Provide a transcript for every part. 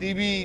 TV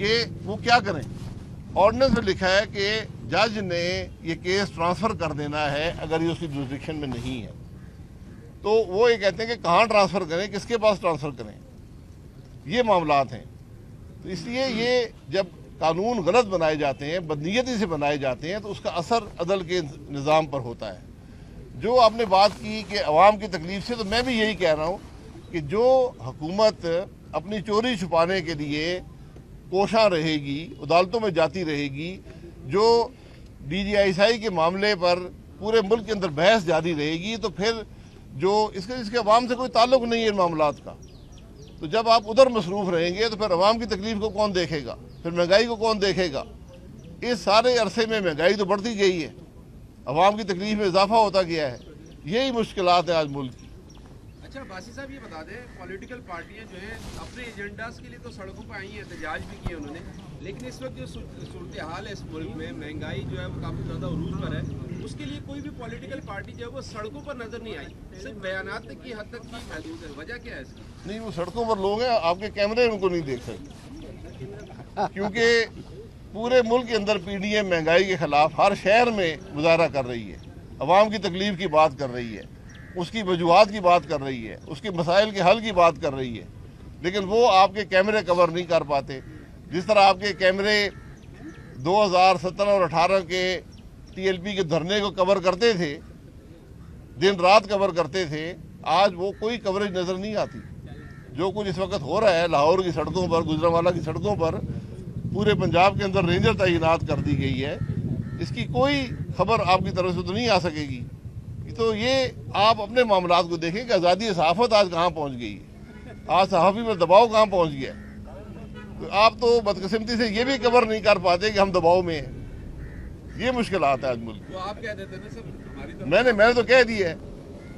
کہ وہ کیا کریں. آرڈیننس میں لکھا ہے کہ جج نے یہ کیس ٹرانسفر کر دینا ہے اگر یہ اس کی جورسڈکشن میں نہیں ہے. تو وہ یہ کہتے ہیں کہ کہاں ٹرانسفر کریں, کس کے پاس ٹرانسفر کریں, یہ معاملات ہیں. تو اس لیے یہ جب قانون غلط بنائے جاتے ہیں, بدنیتی سے بنائے جاتے ہیں, تو اس کا اثر عدل کے نظام پر ہوتا ہے. جو آپ نے بات کی کہ عوام کی تکلیف سے, تو میں بھی یہی کہہ رہا ہوں کہ جو حکومت اپنی چوری چھپانے کے لیے کوشاں رہے گی, عدالتوں میں جاتی رہے گی, جو D G I S I کے معاملے پر پورے ملک کے اندر بحث جاری رہے گی, تو پھر جو اس کے عوام سے کوئی تعلق نہیں ہے ان معاملات کا. تو جب آپ ادھر مصروف رہیں گے تو پھر عوام کی تکلیف کو کون دیکھے گا, پھر مہنگائی کو کون دیکھے گا. اس سارے عرصے میں مہنگائی تو بڑھتی گئی ہے, عوام کی تکلیف میں اضافہ ہوتا گیا ہے. یہی مشکلات ہیں آج ملک کی. اچھا باسی صاحب یہ بتا دیں, پولیٹیکل پارٹیاں جو ہیں اپنے ایجنڈاز کے لیے تو سڑکوں پہ آئی ہیں, احتجاج بھی کیے انہوں نے, لیکن اس وقت جو صورتحال ہے اس ملک میں, مہنگائی جو ہے وہ کافی زیادہ عروج پر ہے, اس کے لیے کوئی بھی پولیٹیکل پارٹی جو ہے وہ سڑکوں پر نظر نہیں آئی, صرف بیانات کی حد تک ہی محدود ہے. وجہ کیا ہے اس کی؟ نہیں, وہ سڑکوں پر لوگ ہیں, آپ کے کیمرے ان کو نہیں دیکھ سکتے, کیونکہ پورے ملک کے اندر پی ڈی ایم مہنگائی کے خلاف ہر شہر میں مظاہرہ کر رہی ہے, عوام کی تکلیف کی بات کر رہی ہے, اس کی وجوہات کی بات کر رہی ہے, اس کے مسائل کے حل کی بات کر رہی ہے, لیکن وہ آپ کے کیمرے کور نہیں کر پاتے. جس طرح آپ کے کیمرے 2017 اور 18 کے ٹی ایل پی کے دھرنے کو کور کرتے تھے, دن رات کور کرتے تھے, آج وہ کوئی کوریج نظر نہیں آتی. جو کچھ اس وقت ہو رہا ہے لاہور کی سڑکوں پر, گجرانوالہ کی سڑکوں پر, پورے پنجاب کے اندر رینجر تعینات کر دی گئی ہے, اس کی کوئی خبر آپ کی طرف سے تو نہیں آ سکے گی. تو یہ آپ اپنے معاملات کو دیکھیں کہ آزادی صحافت آج کہاں پہنچ گئی ہے, آج صحافی پر دباؤ کہاں پہنچ گیا ہے. تو آپ تو بدقسمتی سے یہ بھی کور نہیں کر پاتے کہ ہم دباؤ میں ہیں. یہ مشکلات ہیں آج ملک. تو آپ کہہ دیتے نا سر ہماری طرف میں نے تو کہہ دیا ہے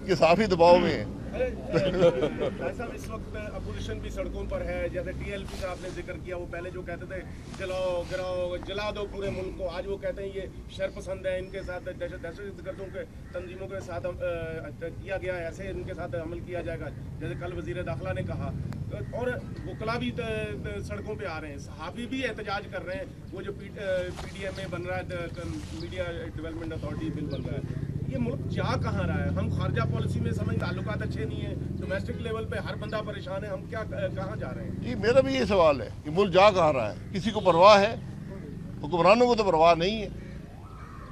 کہ صحافی دباؤ میں ہیں. صاحب اس وقت اپوزیشن بھی سڑکوں پر ہے, جیسے ٹی ایل پی کا آپ نے ذکر کیا, وہ پہلے جو کہتے تھے جلاؤ گراؤ جلا دو پورے ملک کو, آج وہ کہتے ہیں یہ شر پسند ہے, ان کے ساتھ دہشت گردوں کے تنظیموں کے ساتھ کیا گیا ہے, ایسے ان کے ساتھ عمل کیا جائے گا, جیسے کل وزیر داخلہ نے کہا. اور وکلا بھی سڑکوں پہ آ رہے ہیں, صحافی بھی احتجاج کر رہے ہیں. وہ جو پی ڈی ایم میں بن رہا ہے, میڈیا ڈیولپمنٹ اتھارٹی بل بن رہا ہے, یہ ملک جا کہاں رہا ہے؟ ہم خارجہ پالیسی میں سمجھ تعلقات اچھے نہیں ہیں, ڈومیسٹک لیول پہ ہر بندہ پریشان ہے, ہم کیا کہاں جا رہے ہیں؟ جی میرا بھی یہ سوال ہے کہ ملک جا کہاں رہا ہے. کسی کو پرواہ ہے؟ حکمرانوں کو تو پرواہ نہیں ہے.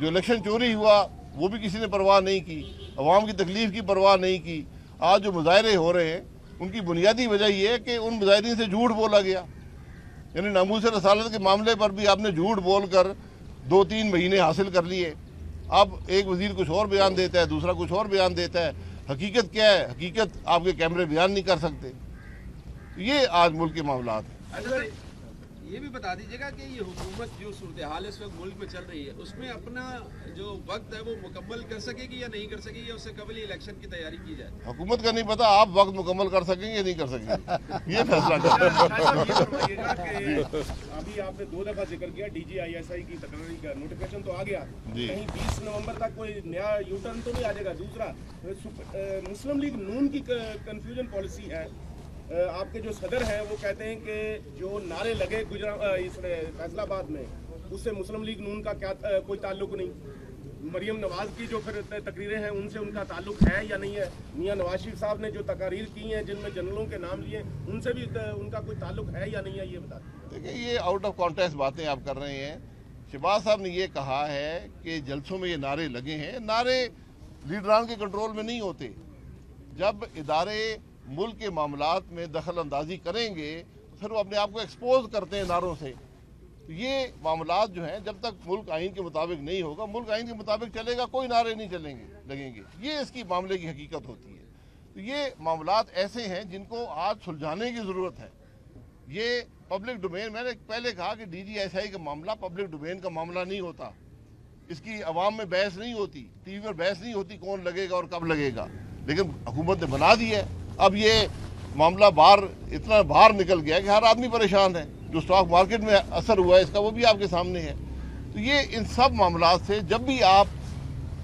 جو الیکشن چوری ہوا وہ بھی کسی نے پرواہ نہیں کی, عوام کی تکلیف کی پرواہ نہیں کی. آج جو مظاہرے ہو رہے ہیں ان کی بنیادی وجہ یہ ہے کہ ان مظاہرین سے جھوٹ بولا گیا. یعنی ناموس رسالت کے معاملے پر بھی آپ نے جھوٹ بول کر 2-3 مہینے حاصل کر لیے. اب ایک وزیر کچھ اور بیان دیتا ہے, دوسرا کچھ اور بیان دیتا ہے. حقیقت کیا ہے؟ حقیقت آپ کے کیمرے بیان نہیں کر سکتے. یہ آج ملک کے معاملات ہیں. اچھا یہ بھی بتا دیجیے گا کہ یہ حکومت جو صورتحال اس وقت ملک میں چل رہی ہے, اس میں اپنا جو وقت ہے وہ مکمل کر سکے گی یا نہیں کر سکے گی, اس سے قبل الیکشن کی تیاری کی جائے؟ حکومت کا نہیں پتا, آپ وقت مکمل کر سکیں گے یا نہیں کر سکیں گے, یہ فیصلہ کریں. ابھی آپ نے 2 دفعہ ذکر کیا D G I S I کی تقرری کا نوٹیفکیشن تو آ گیا, کہیں 20 نومبر تک کوئی نیا یو ٹرن تو نہیں آ جائے گا؟ دوسرا مسلم لیگ نون کی کنفیوژن پالیسی ہے. آپ کے جو صدر ہیں وہ کہتے ہیں کہ جو نعرے لگے اس فیصلہ آباد میں, اس سے مسلم لیگ نون کا کیا کوئی تعلق نہیں. مریم نواز کی جو پھر تقریریں ہیں ان سے ان کا تعلق ہے یا نہیں ہے؟ میاں نواز شریف صاحب نے جو تقاریر کی ہیں جن میں جنرلوں کے نام لیے, ان سے بھی ان کا کوئی تعلق ہے یا نہیں ہے, یہ بتا دیں. دیکھیں یہ آؤٹ آف کانٹیکسٹ باتیں آپ کر رہے ہیں. شہباز صاحب نے یہ کہا ہے کہ جلسوں میں یہ نعرے لگے ہیں. نعرے لیڈران کے کنٹرول میں نہیں ہوتے. جب ادارے ملک کے معاملات میں دخل اندازی کریں گے پھر وہ اپنے آپ کو ایکسپوز کرتے ہیں نعروں سے. یہ معاملات جو ہیں جب تک ملک آئین کے مطابق نہیں ہوگا, ملک آئین کے مطابق چلے گا, کوئی نعرے نہیں لگیں گے. یہ اس کی معاملے کی حقیقت ہوتی ہے. تو یہ معاملات ایسے ہیں جن کو آج سلجھانے کی ضرورت ہے. یہ پبلک ڈومین, میں نے پہلے کہا کہ ڈی جی ایس آئی کا معاملہ پبلک ڈومین کا معاملہ نہیں ہوتا. اس کی عوام میں بحث نہیں ہوتی, ٹی وی پر بحث نہیں ہوتی کون لگے گا اور کب لگے گا, لیکن حکومت نے بنا دی ہے. اب یہ معاملہ اتنا باہر نکل گیا کہ ہر آدمی پریشان ہے. جو سٹاک مارکیٹ میں اثر ہوا ہے اس کا وہ بھی آپ کے سامنے ہے. تو یہ ان سب معاملات سے جب بھی آپ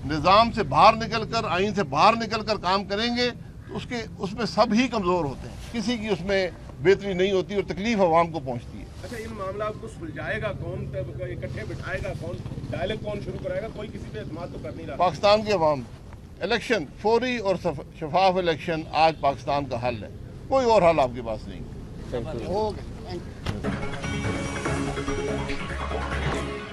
نظام سے باہر نکل کر, آئین سے باہر نکل کر کام کریں گے تو اس میں سب ہی کمزور ہوتے ہیں, کسی کی اس میں بہتری نہیں ہوتی اور تکلیف عوام کو پہنچتی ہے. اچھا ان معاملات کو سلجھائے گا کون, اکٹھے بٹھائے گا کون, ڈائلیگ کون شروع کرائے گا؟ کوئی کسی پہ اعتماد تو کر نہیں رہا. پاکستان کے عوام, الیکشن فوری اور شفاف الیکشن آج پاکستان کا حل ہے, کوئی اور حل آپ کے پاس نہیں. Thank you.